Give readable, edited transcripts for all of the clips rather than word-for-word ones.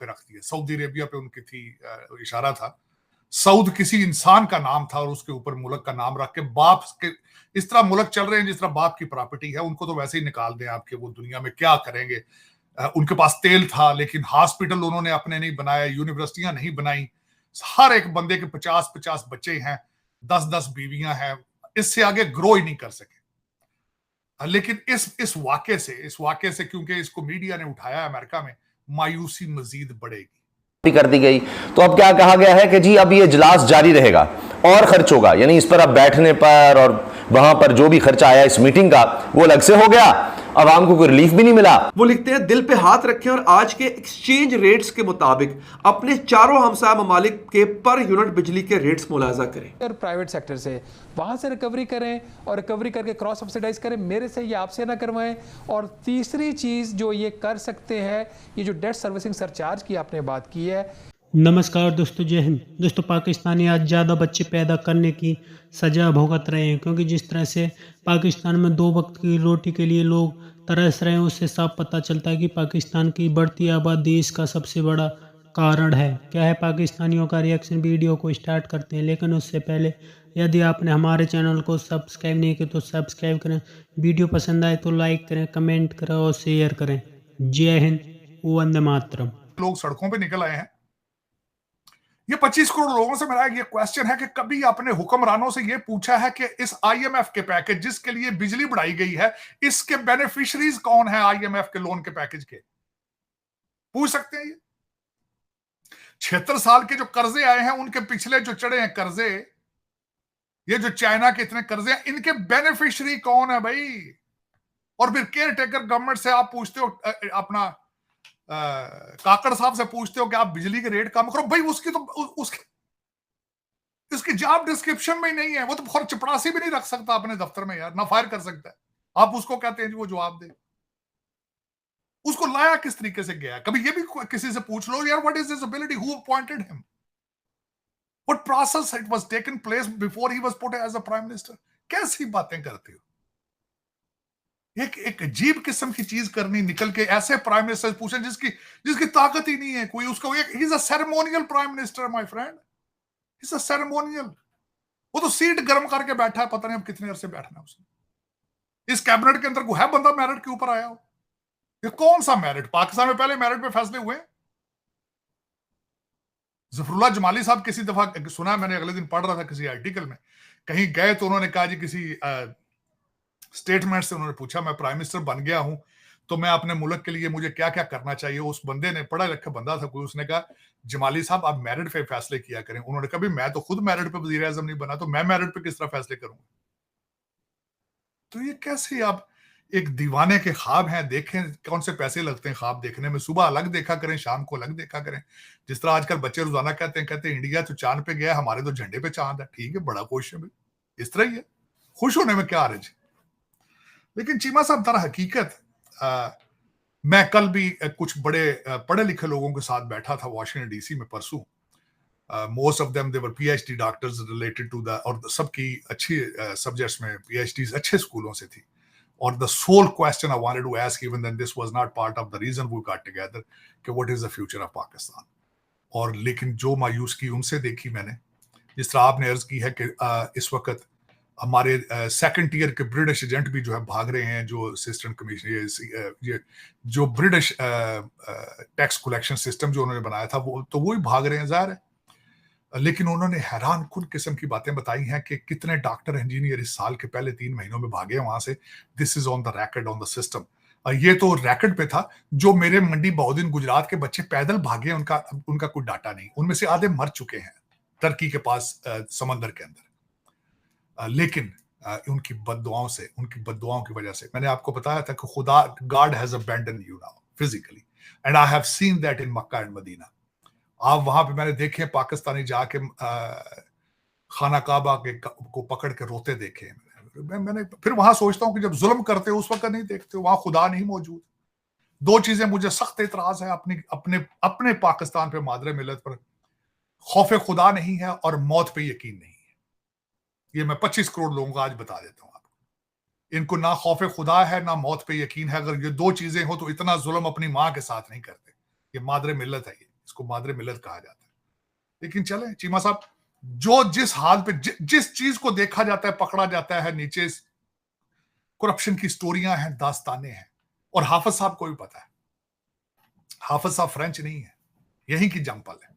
पे रख दिया। सऊदी अरेबिया पे उनकी थी, इशारा था। सऊद किसी इंसान का नाम था और उसके ऊपर मुल्क का नाम रख के बाप के इस तरह मुल्क चल रहे हैं जिस तरह बाप की प्रॉपर्टी है। उनको तो वैसे ही निकाल दें आपके, वो दुनिया में क्या करेंगे। उनके पास तेल था लेकिन हॉस्पिटल उन्होंने अपने नहीं बनाया, यूनिवर्सिटियां नहीं बनाई। हर एक बंदे के 50-50 बच्चे हैं, 10-10 बीवियां हैं, इससे आगे ग्रो ही नहीं कर सके। लेकिन इस वाक़े से क्योंकि इसको मीडिया ने उठाया अमेरिका में, मायूसी मजीद बढ़ेगी। कर दी गई। तो अब क्या कहा गया है कि जी अब ये इजलास जारी रहेगा और खर्च होगा, यानी इस पर अब बैठने पर और वहां पर जो भी खर्चा आया इस मीटिंग का वो अलग से हो गया, आवाम को कोई रिलीफ भी नहीं मिला। वो लिखते हैं, दिल पे हाथ रखें और आज के एक्सचेंज रेट्स के मुताबिक अपने चारों हमसाया ममालिक के पर यूनिट बिजली के रेट्स मुलाजा करें और प्राइवेट सेक्टर से वहां से रिकवरी करें और रिकवरी करके क्रॉस सब्सिडाइज करें, मेरे से ये आपसे ना करवाएं। और तीसरी चीज जो ये कर सकते हैं, ये जो डेट सर्विसिंग सरचार्ज की आपने बात की है। नमस्कार दोस्तों, जय हिंद। दोस्तों, पाकिस्तानी आज ज़्यादा बच्चे पैदा करने की सजा भुगत रहे हैं, क्योंकि जिस तरह से पाकिस्तान में 2 वक्त की रोटी के लिए लोग तरस रहे हैं, उससे साफ पता चलता है कि पाकिस्तान की बढ़ती आबादी इसका सबसे बड़ा कारण है। क्या है पाकिस्तानियों का रिएक्शन, वीडियो को स्टार्ट करते हैं। लेकिन उससे पहले यदि आपने हमारे चैनल को सब्सक्राइब नहीं किया तो सब्सक्राइब करें, वीडियो पसंद आए तो लाइक करें, कमेंट करें और शेयर करें। जय हिंद, वंदे मातरम। लोग सड़कों पे निकल आए हैं। ये 25 करोड़ लोगों से मेरा ये क्वेश्चन है कि कभी अपने हुक्मरानों से ये पूछा है कि इस आईएमएफ के पैकेज जिसके लिए बिजली बढ़ाई गई है, इसके बेनिफिशियरीज कौन है? आईएमएफ के लोन के पैकेज के पूछ सकते हैं। ये 76 साल के जो कर्जे आए हैं, उनके पिछले जो चढ़े हैं कर्जे, ये जो चाइना के इतने कर्जे हैं, इनके बेनिफिशियरी कौन है भाई? और फिर केयर टेकर गवर्नमेंट से आप पूछते हो, अपना काकड़ साहब से पूछते हो कि आप बिजली के रेट कम करो। भाई उसकी तो उसकी जॉब डिस्क्रिप्शन में ही नहीं है। वो तो बहुत चपरासी भी नहीं रख सकता अपने दफ्तर में यार, ना फायर कर सकता है। आप उसको कहते हैं जी वो जवाब दे। उसको लाया किस तरीके से गया? कभी ये भी किसी से पूछ लो यार, what is his ability, who appointed him, what process it was taken place before he was put as a prime minister. कैसी बातें करते हो? एक अजीब किस्म की चीज करनी, निकल के ऐसे प्राइम मिनिस्टर पूछे जिसकी ताकत ही नहीं है कोई। उसको he is a ceremonial prime minister my friend, he is a ceremonial. वो तो सीट गर्म करके बैठा है, पता नहीं अब कितने अरसे बैठना है उसने। इस कैबिनेट के अंदर को है बंदा मेरिट के ऊपर आया हो? ये कौन सा मेरिट? पाकिस्तान में पहले मेरिट पे फैसले हुए। जफरुल्लाह जमाली साहब किसी दफा सुना, मैंने अगले दिन पढ़ रहा था किसी आर्टिकल में, कहीं गए तो उन्होंने कहा जी किसी स्टेटमेंट से उन्होंने पूछा, मैं प्राइम मिनिस्टर बन गया हूं तो मैं अपने मुल्क के लिए मुझे क्या क्या करना चाहिए। उस बंदे ने, पढ़ा लिखा बंदा था कोई, उसने कहा जमाली साहब आप मेरिट पे फैसले किया करें। उन्होंने कहा मैं तो खुद मेरिट पे वजीर आजम नहीं बना, तो मैं मेरिट पे किस तरह फैसले करूंगा? तो ये कैसे आप एक दीवाने के ख्वाब हैं। देखें कौन से पैसे लगते हैं ख्वाब देखने में। सुबह अलग देखा करें, शाम को अलग देखा करें। जिस तरह आजकल बच्चे रोजाना कहते हैं इंडिया तो चांद पे गया, हमारे तो झंडे पे चांद है। ठीक है, बड़ा खुश है भाई, इस तरह ही है, खुश होने में क्या हर्ज है। लेकिन चीमा साहब दर हकीकत, मैं कल भी कुछ बड़े पढ़े लिखे लोगों के साथ बैठा था वॉशिंगटन डीसी में परसों। Most of them they were PhD doctors related to the, और सबकी अच्छी सब्जेक्ट्स में पीएचडीज अच्छे स्कूलों से थी। और the sole question I wanted to ask, even then this was not part of the reason we got together, कि what is the future of Pakistan। और लेकिन जो मायूस की उनसे देखी मैंने, जिस तरह आपने अर्ज की है कि इस वक्त हमारे सेकंड टीयर के ब्रिटिश एजेंट भी जो है भाग रहे हैं, जो असिस्टेंट कमिश्नर, ये जो ब्रिटिश टैक्स कलेक्शन सिस्टम जो उन्होंने बनाया था वो तो वो ही भाग रहे हैं, जाहिर है। लेकिन उन्होंने हैरान कुन किस्म की बातें बताई हैं कि कितने डॉक्टर इंजीनियर इस साल के पहले 3 महीनों में भागे वहां से। This is on the racket on the system. ये तो रैकेट पे था। जो मेरे मंडी बहुदीन गुजरात के बच्चे पैदल भागे, उनका कोई डाटा नहीं। उनमें से आधे मर चुके हैं टर्की के पास समंदर के अंदर। लेकिन उनकी बद्दुआओं से, उनकी बद्दुआओं की वजह से, मैंने आपको बताया था कि खुदा, God has abandon you now physically, and I have seen that in Mecca and Medina. आप वहां पे मैंने देखे पाकिस्तानी जाके खाना काबा को पकड़ के रोते देखे। मैंने फिर वहां सोचता हूँ कि जब जुल्म करते हो उस वक्त नहीं देखते हो, वहां खुदा नहीं मौजूद। 2 चीजें मुझे सख्त एतराज है अपने पाकिस्तान पे, मादरे मिलत पर। खौफ खुदा नहीं है और मौत पे यकीन नहीं है। ये मैं 25 करोड़ लोगों को आज बता देता हूँ आपको। इनको ना खौफ खुदा है ना मौत पे यकीन है। अगर ये 2 चीजें हो तो इतना जुल्म अपनी माँ के साथ नहीं करते। ये मादरे मिलत है ये। जिसको मादरे मिलत कहा जाता है। लेकिन चले चीमा साहब, जो जिस हाल पे जिस चीज को देखा जाता है पकड़ा जाता है नीचे, करप्शन की स्टोरियां हैं, दास्तानें हैं। और हाफिज साहब को भी पता है, हाफिज साहब फ्रेंच नहीं है, यहीं की जंगपल है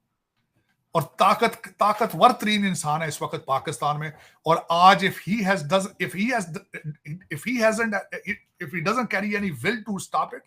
और ताकतवर तरीन इंसान है इस वक्त पाकिस्तान में। और आज if he doesn't carry any will to stop it,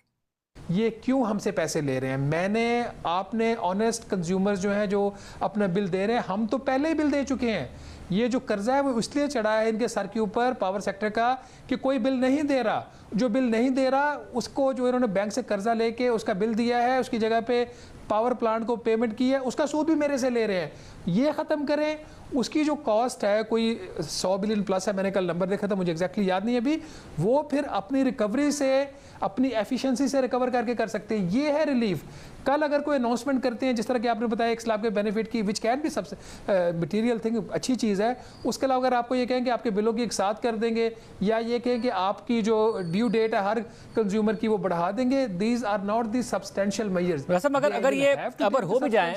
ये क्यों हमसे पैसे ले रहे हैं? मैंने, आपने, ऑनेस्ट कंज्यूमर्स जो हैं जो अपना बिल दे रहे हैं, हम तो पहले ही बिल दे चुके हैं। ये जो कर्जा है वो इसलिए चढ़ा है इनके सर के ऊपर पावर सेक्टर का कि कोई बिल नहीं दे रहा। जो बिल नहीं दे रहा उसको, जो इन्होंने बैंक से कर्जा लेके उसका बिल दिया है, उसकी जगह पे पावर प्लांट को पेमेंट की है, उसका सूद भी मेरे से ले रहे हैं। ये ख़त्म करें। उसकी जो कॉस्ट है कोई 100 बिलियन प्लस है, मैंने कल नंबर देखा था, मुझे एग्जैक्टली याद नहीं है अभी। वो फिर अपनी रिकवरी से, अपनी एफिशिएंसी से रिकवर करके कर सकते हैं। ये है रिलीफ। कल अगर कोई अनाउंसमेंट करते हैं जिस तरह कि आपने बताया 1 स्लैब के बेनिफिट की, विच कैन भी सबसे मटीरियल थिंग, अच्छी चीज़ है। उसके अलावा अगर आपको ये कहें कि आपके बिलों की एक साथ कर देंगे, या ये कहें कि आपकी जो ड्यू डेट है हर कंज्यूमर की वो बढ़ा देंगे, these are not the substantial measures. वैसे अगर ये अगर हो भी जाए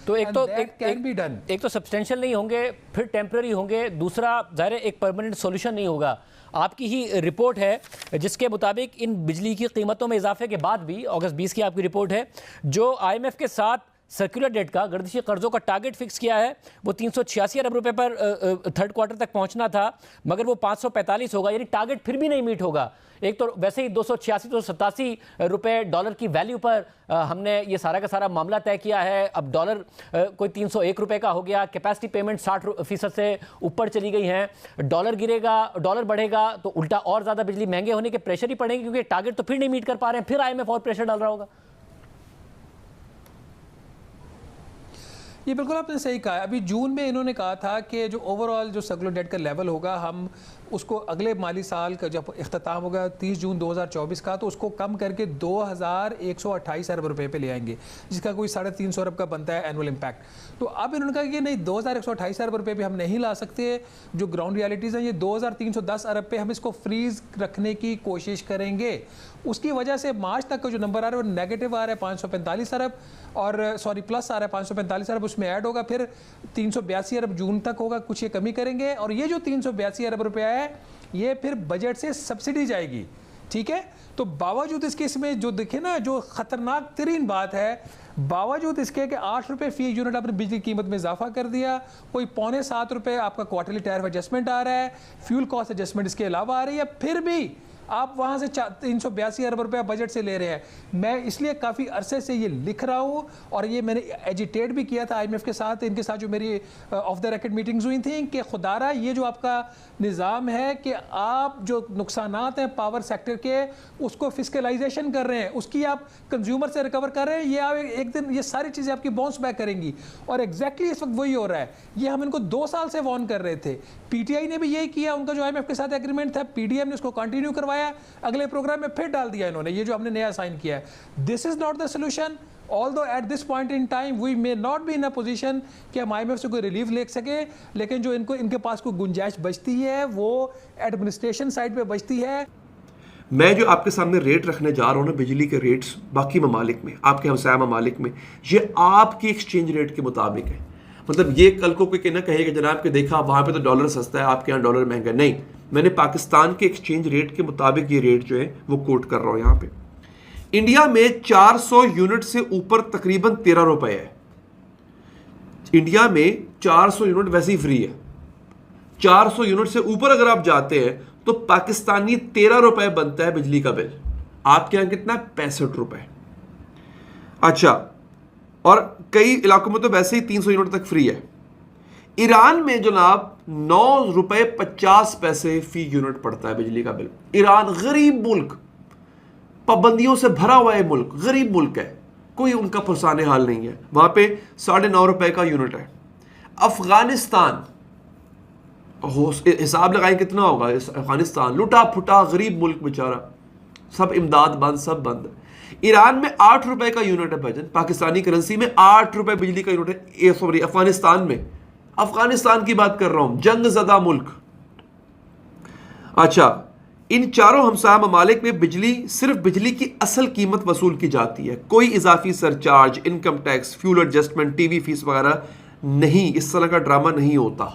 तो एक तो सब्सटेंशियल नहीं होंगे, फिर टेम्पररी होंगे, दूसरा ज़ाहिर है एक परमानेंट सॉल्यूशन नहीं होगा। आपकी ही रिपोर्ट है जिसके मुताबिक इन बिजली की कीमतों में इजाफे के बाद भी, अगस्त 20 की आपकी रिपोर्ट है, जो IMF के साथ सर्कुलर डेट का, गर्दिशी कर्जों का टारगेट फिक्स किया है, वो 386 अरब रुपए पर थर्ड क्वार्टर तक पहुंचना था, मगर वो 545 होगा, यानी टारगेट फिर भी नहीं मीट होगा। एक तो वैसे ही 286-287 रुपए डॉलर की वैल्यू पर हमने ये सारा का सारा मामला तय किया है। अब डॉलर कोई 301 रुपए का हो गया, कैपेसिटी पेमेंट 60% से ऊपर चली गई हैं। डॉलर गिरेगा, डॉलर बढ़ेगा तो उल्टा और ज़्यादा बिजली महंगे होने के प्रेशर ही पड़ेंगे, क्योंकि टारगेट तो फिर नहीं मीट कर पा रहे हैं, फिर IMF और प्रेशर डाल रहा होगा। ये बिल्कुल आपने सही कहा है। अभी जून में इन्होंने कहा था कि जो ओवरऑल जो सर्कुलर डेट का लेवल होगा, हम उसको अगले माली साल का जब इख्तिताम होगा 30 जून 2024 का, तो उसको कम करके 2128 अरब रुपए पे ले आएंगे, जिसका कोई 350 अरब का बनता है एनुअल इम्पैक्ट। तो अब इन्होंने कहा कि नहीं, 2128 अरब रुपए पे हम नहीं ला सकते। जो ग्राउंड रियलिटीज़ हैं, ये 2310 अरब पे हम इसको फ्रीज रखने की कोशिश करेंगे। उसकी वजह से मार्च तक का जो नंबर आ रहा है वो नेगेटिव आ रहा है 545 अरब, और सॉरी प्लस आ रहा है 545 अरब, उसमें ऐड होगा, फिर 382 अरब जून तक होगा, कुछ ये कमी करेंगे। और ये जो 382 अरब रुपया है ये फिर बजट से सब्सिडी जाएगी, ठीक है। तो बावजूद इसके, इसमें जो दिखे ना, जो खतरनाक तरीन बात है, बावजूद इसके कि 8 रुपये फी यूनिट आपने बिजली कीमत में इजाफा कर दिया, कोई 6.25 रुपये आपका क्वार्टरली टैरिफ एडजस्टमेंट आ रहा है, फ्यूल कॉस्ट एडजस्टमेंट इसके अलावा आ रही है, फिर भी आप वहाँ से 382 अरब रुपया बजट से ले रहे हैं। मैं इसलिए काफ़ी अरसे से ये लिख रहा हूँ, और ये मैंने एजिटेट भी किया था IMF के साथ, इनके साथ जो मेरी ऑफ द रेकर्ड मीटिंग्स हुई थी, कि खुदारा ये जो आपका निज़ाम है कि आप जो नुकसानात हैं पावर सेक्टर के, उसको फिस्कलाइजेशन कर रहे हैं, उसकी आप कंज्यूमर से रिकवर कर रहे हैं, ये आप एक दिन ये सारी चीज़ें आपकी बाउंस बैक करेंगी। और एग्जैक्टली इस वक्त वही हो रहा है। ये हम इनको 2 साल से वार्न कर रहे थे। PTI ने भी यही किया, उनका जो IMF के साथ एग्रीमेंट था, PDM ने उसको कंटिन्यू करवाया, अगले प्रोग्राम में फिर डाल दिया इन्होंने, ये जो हमने नया साइन किया है। This is not the solution, although at this point in time we may not be in a position कि हम IMF से कोई रिलीफ ले सके, लेकिन जो इनके पास कोई गुंजाइश बचती है वो एडमिनिस्ट्रेशन साइड पे बचती है। मैं जो आपके सामने रेट रखने जा रहा हूँ ना, बिजली के रेट्स बाकी ममालिक में, आपके हमसाया ममालिक में, ये आपकी एक्सचेंज रेट के मुताबिक है। मतलब ये कल को कोई कहना कहेगा जनाब कि देखा वहाँ पे तो डॉलर सस्ता है, आपके यहाँ डॉलर महंगा, नहीं, मैंने पाकिस्तान के एक्सचेंज रेट के मुताबिक ये रेट जो है वो कोट कर रहा हूँ यहाँ पे। इंडिया में 400 यूनिट से ऊपर तकरीबन 13 रुपए है। इंडिया में 400 यूनिट वैसे ही फ्री है। 400 यूनिट से ऊपर अगर आप जाते हैं तो पाकिस्तानी 13 रुपए बनता है बिजली का बिल। आपके यहाँ कितना? 65 रुपए। अच्छा, और कई इलाकों में तो वैसे ही 300 यूनिट तक फ्री है। ईरान में जनाब 9 रुपए 50 पैसे फी यूनिट पड़ता है बिजली का बिल। ईरान गरीब मुल्क, पाबंदियों से भरा हुआ है मुल्क, गरीब मुल्क है, कोई उनका पुरसाने हाल नहीं है, वहां पे 9.5 रुपए का यूनिट है। अफगानिस्तान, हिसाब लगाएं कितना होगा। अफगानिस्तान लुटा फुटा गरीब मुल्क बेचारा, सब इमदाद बंद, सब बंद। ईरान में 8 रुपए का यूनिट है भजन, पाकिस्तानी करेंसी में 8 रुपए बिजली का यूनिट है। सॉरी, अफगानिस्तान में, अफगानिस्तान की बात कर रहा हूं, जंग ज़दा मुल्क। अच्छा, इन चारों हमसाया ममालिक में बिजली, सिर्फ बिजली की असल कीमत वसूल की जाती है, कोई इजाफी surcharge, income tax, fuel adjustment, TV fees वगैरह नहीं, इस तरह का ड्रामा नहीं होता।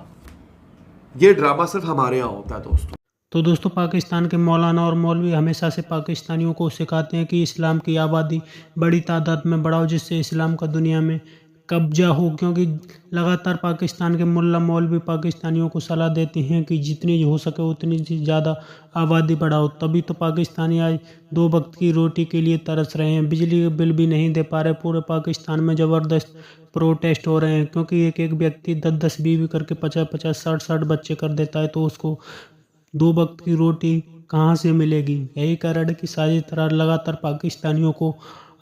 ये ड्रामा सिर्फ हमारे यहाँ होता है दोस्तों। तो दोस्तों पाकिस्तान के मौलाना और मौलवी हमेशा से पाकिस्तानियों को सिखाते हैं कि इस्लाम की आबादी बड़ी तादाद में बढ़ाओ, जिससे इस्लाम का दुनिया में कब्जा हो, क्योंकि लगातार पाकिस्तान के मुल्ला मौलवी पाकिस्तानियों को सलाह देते हैं कि जितनी हो सके उतनी ज़्यादा आबादी बढ़ाओ। तभी तो पाकिस्तानी आज 2 वक्त की रोटी के लिए तरस रहे हैं, बिजली का बिल भी नहीं दे पा रहे। पूरे पाकिस्तान में ज़बरदस्त प्रोटेस्ट हो रहे हैं, क्योंकि एक एक व्यक्ति 10-10 बीवी करके 50-50 60-60 बच्चे कर देता है, तो उसको 2 वक्त की रोटी कहाँ से मिलेगी। यही कारण है कि साजिद तरार लगातार पाकिस्तानियों को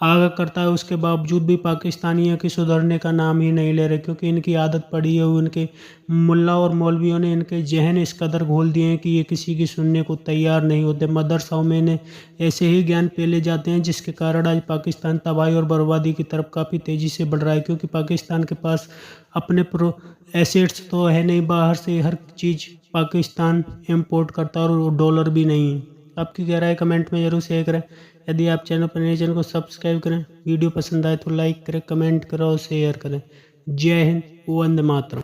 आगाह करता है, उसके बावजूद भी पाकिस्तानियों के सुधरने का नाम ही नहीं ले रहे, क्योंकि इनकी आदत पड़ी है। उनके मुल्ला और मौलवियों ने इनके जहन इस कदर घोल दिए हैं कि ये किसी की सुनने को तैयार नहीं होते। मदरसाओं में इन्हें ऐसे ही ज्ञान पेले जाते हैं, जिसके कारण आज पाकिस्तान तबाही और बर्बादी की तरफ काफ़ी तेज़ी से बढ़ रहा है, क्योंकि पाकिस्तान के पास अपने एसेट्स तो है नहीं, बाहर से हर चीज़ पाकिस्तान इंपोर्ट करता है और डॉलर भी नहीं है। आपकी क्या राय कमेंट में ज़रूर शेयर करें। यदि आप चैनल पर नए, चैनल को सब्सक्राइब करें, वीडियो पसंद आए तो लाइक करें, कमेंट करें और शेयर करें। जय हिंद, वंदे मातरम।